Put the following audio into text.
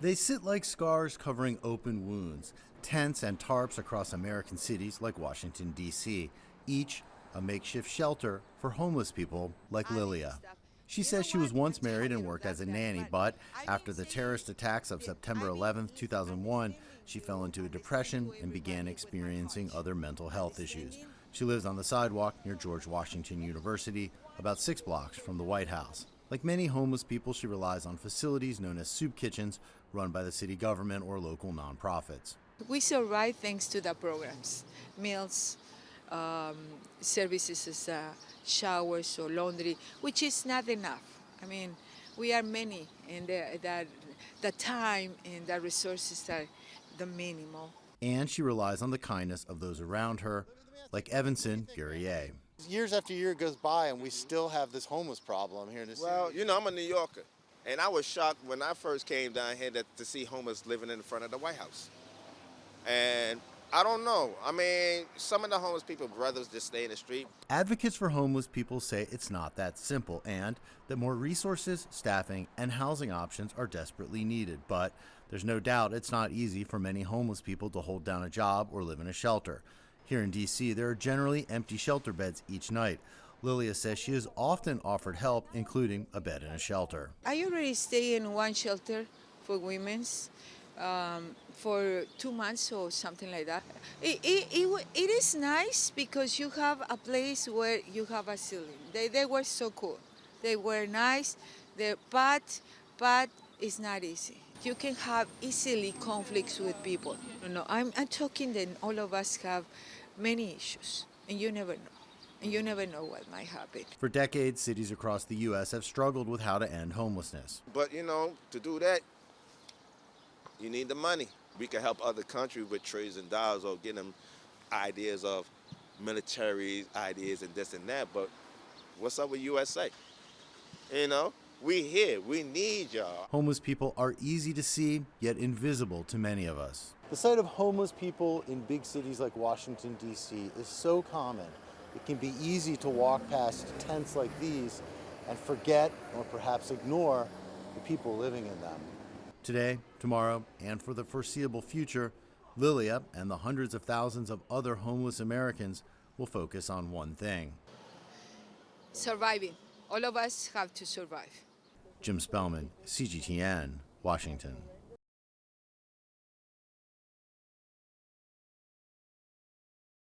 They sit like scars covering open wounds, tents and tarps across American cities like Washington, D.C., each a makeshift shelter for homeless people like Lilia. She says she was once married and worked as a nanny, but after the terrorist attacks of September 11, 2001, she fell into a depression and began experiencing other mental health issues. She lives on the sidewalk near George Washington University, about 6 blocks from the White House. Like many homeless people, she relies on facilities known as soup kitchens run by the city government or local nonprofits. We survive thanks to the programs, meals, services as showers or laundry, which is not enough. I mean, we are many, and the time and the resources are the minimal. And she relies on the kindness of those around her, like Evanson Guerrier. Years after year goes by and we still have this homeless problem here in the city. Well, I'm a New Yorker, and I was shocked when I first came down here to see homeless living in front of the White House. And I don't know. I mean, some of the homeless people, brothers, just stay in the street. Advocates for homeless people say it's not that simple and that more resources, staffing, and housing options are desperately needed. But there's no doubt it's not easy for many homeless people to hold down a job or live in a shelter. Here in D.C., there are generally empty shelter beds each night. Lilia says she is often offered help, including a bed in a shelter. I already stay in one shelter for women's for 2 months or something like that. It is nice because you have a place where you have a ceiling. They were so cool. They were nice, but it's not easy. You can have easily conflicts with people. I'm talking that all of us have many issues, and you never know. And you never know what might happen. For decades, cities across the U.S. have struggled with how to end homelessness. But, to do that, you need the money. We can help other countries with trillions of dollars or get them ideas of military ideas and this and that. But what's up with USA? We here. We need y'all. Homeless people are easy to see, yet invisible to many of us. The sight of homeless people in big cities like Washington, D.C. is so common. It can be easy to walk past tents like these and forget or perhaps ignore the people living in them. Today, tomorrow, and for the foreseeable future, Lilia and the hundreds of thousands of other homeless Americans will focus on one thing: Surviving. All of us have to survive. Jim Spellman, CGTN, Washington.